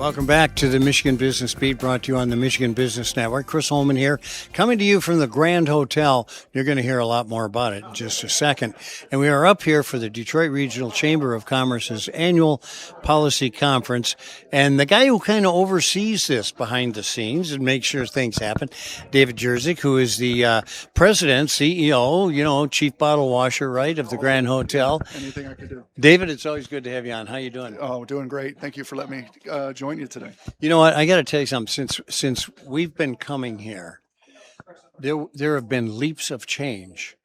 Welcome back to the Michigan Business Beat, brought to you on the Michigan Business Network. Chris Holman here, coming to you from the Grand Hotel. You're going to hear a lot more about it in just a second. And we are up here for the Detroit Regional Chamber of Commerce's annual policy conference. And the guy who kind of oversees this behind the scenes and makes sure things happen, David Jurcak, who is the president, CEO, chief bottle washer, right, of the Grand Hotel. Anything I could do. David, it's always good to have you on. How you doing? Oh, doing great. Thank you for letting me join you today. You know what? I got to tell you something. Since we've been coming here, there have been leaps of change,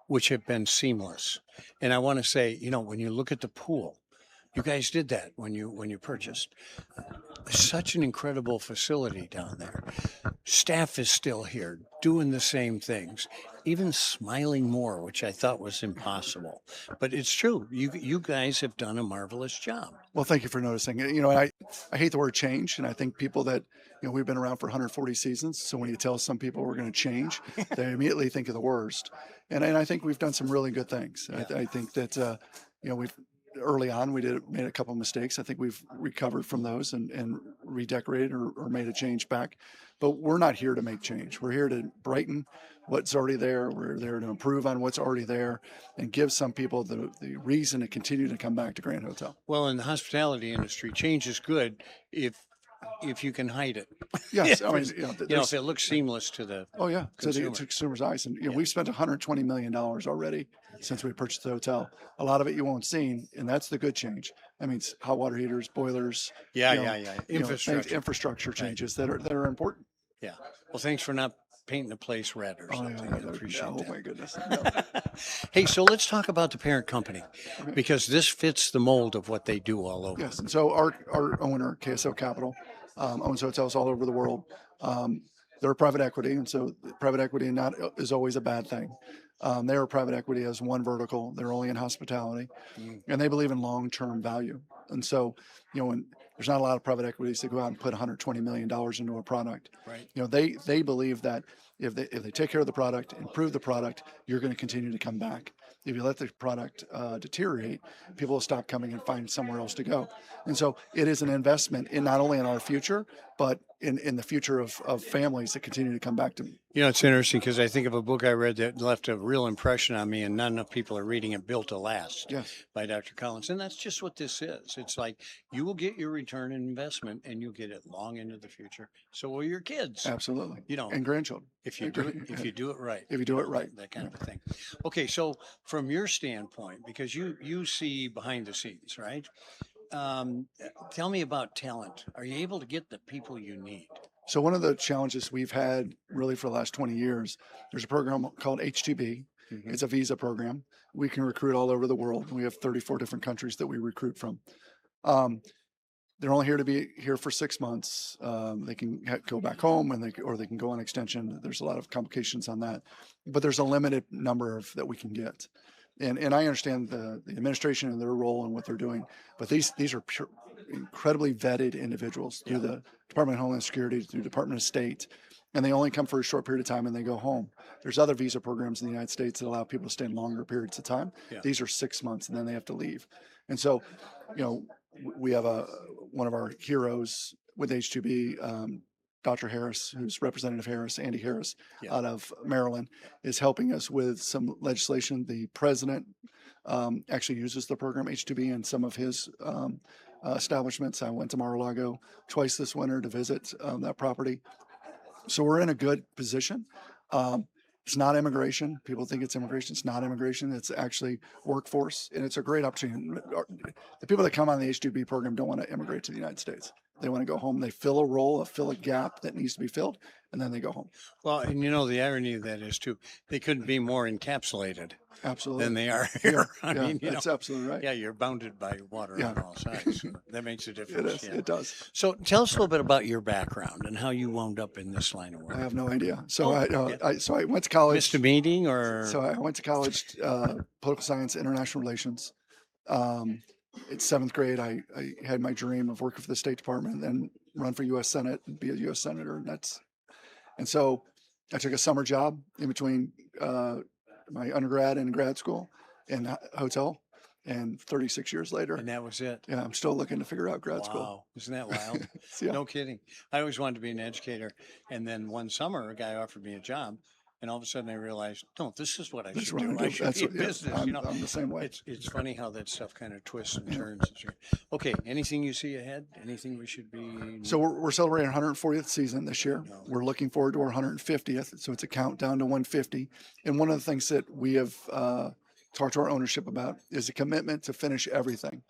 which have been seamless. And I want to say, when you look at the pool, you guys did that when you purchased. Such an incredible facility down there. Staff is still here doing the same things, even smiling more, which I thought was impossible. But it's true. You guys have done a marvelous job. Well, thank you for noticing. I hate the word change, and I think people that we've been around for 140 seasons. So when you tell some people we're going to change, they immediately think of the worst. And I think we've done some really good things. Yeah. I think that we've early on we made a couple of mistakes. I think we've recovered from those and redecorated or made a change back. But we're not here to make change. We're here to brighten what's already there. We're there to improve on what's already there and give some people the reason to continue to come back to Grand Hotel. Well, in the hospitality industry, change is good if you can hide it. Yes, I mean, if it looks seamless to the to consumer's eyes, and we've spent $120 million already since we purchased the hotel. A lot of it you won't see, and that's the good change. That means hot water heaters, boilers, infrastructure changes that are important. Yeah. Well, thanks for not painting the place red or something. I appreciate that. Oh my goodness. Hey, so let's talk about the parent company, because this fits the mold of what they do all over. Yes, and so our owner, KSO Capital, owns hotels all over the world. They're private equity, and so private equity is always a bad thing. They're private equity as one vertical. They're only in hospitality, and they believe in long-term value. And so, when there's not a lot of private equities that go out and put $120 million into a product. Right. They believe that if they take care of the product, improve the product, you're going to continue to come back. If you let the product deteriorate, people will stop coming and find somewhere else to go. And so it is an investment in not only in our future, but in the future of families that continue to come back to me. It's interesting because I think of a book I read that left a real impression on me, and not enough people are reading it, Built to Last, by Dr. Collins. And that's just what this is. It's like you will get your return on investment, and you'll get it long into the future. So will your kids. Absolutely. And grandchildren. If you do it right. If you do it right. That kind of a thing. Okay, so from your standpoint, because you see behind the scenes, right? Tell me about talent. Are you able to get the people you need? So one of the challenges we've had really for the last 20 years, there's a program called H2B. Mm-hmm. It's a visa program. We can recruit all over the world. We have 34 different countries that we recruit from. They're only here to be here for 6 months. They can go back home, or they can go on extension. There's a lot of complications on that, but there's a limited number that we can get. And I understand the administration and their role and what they're doing, but these are incredibly vetted individuals through the Department of Homeland Security, through Department of State, and they only come for a short period of time and they go home. There's other visa programs in the United States that allow people to stay in longer periods of time. Yeah. These are 6 months and then they have to leave. And so, we have one of our heroes with H2B, Dr. Harris, who's Representative Harris, Andy Harris, out of Maryland, is helping us with some legislation. The president actually uses the program H2B in some of his establishments. I went to Mar-a-Lago twice this winter to visit that property. So we're in a good position. It's not immigration. People think it's immigration. It's not immigration. It's actually workforce, and it's a great opportunity. The people that come on the H2B program don't want to immigrate to the United States. They want to go home. They fill a role, fill a gap that needs to be filled, and then they go home. Well, and the irony of that is too, they couldn't be more encapsulated. Absolutely. Than they are here. I mean, that's absolutely right. Yeah, you're bounded by water on all sides. So that makes a difference. It does. So tell us a little bit about your background and how you wound up in this line of work. I have no idea. So I went to college. Missed a meeting, or? So I went to college, political science, international relations. It's seventh grade. I had my dream of working for the State Department and then run for U.S. Senate and be a U.S. Senator. And so I took a summer job in between my undergrad and grad school in a hotel. And 36 years later, And that was it. yeah, I'm still looking to figure out grad school. Wow. Isn't that wild? Yeah. No kidding. I always wanted to be an educator. And then one summer, a guy offered me a job. And all of a sudden I realized, no, this is what I That's should what do. I I do. should That's be in what, yeah, business. You know, I'm the same way. it's funny how that stuff kind of twists and turns. Okay. Anything you see ahead? Anything we should be? So we're celebrating our 140th season this year. No. We're looking forward to our 150th. So it's a countdown to 150. And one of the things that we have talked to our ownership about is a commitment to finish everything.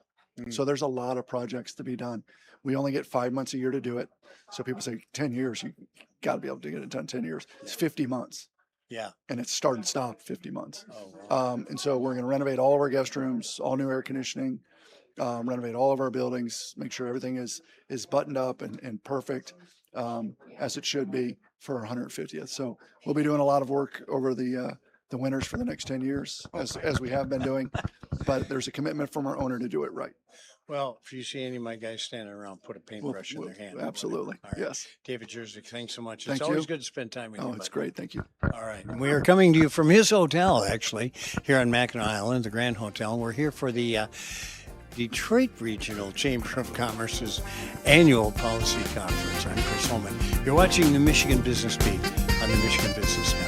So there's a lot of projects to be done. We only get 5 months a year to do it. So people say 10 years, you got to be able to get it done 10 years. It's 50 months. Yeah. And it's start and stop 50 months. Oh, wow. And so we're going to renovate all of our guest rooms, all new air conditioning, renovate all of our buildings, make sure everything is buttoned up and perfect as it should be for our 150th. So we'll be doing a lot of work over the winters for the next 10 years, as we have been doing. But there's a commitment from our owner to do it right. Well, if you see any of my guys standing around, put a paintbrush in their hand. Absolutely. All right. Yes. David Jurcak, thanks so much. Thank It's always you. good to spend time with you. Oh, it's buddy. great. Thank you. All right. And we are coming to you from his hotel, actually, here on Mackinac Island, the Grand Hotel. We're here for the Detroit Regional Chamber of Commerce's annual policy conference. I'm Chris Holman. You're watching the Michigan Business Beat on the Michigan Business Network.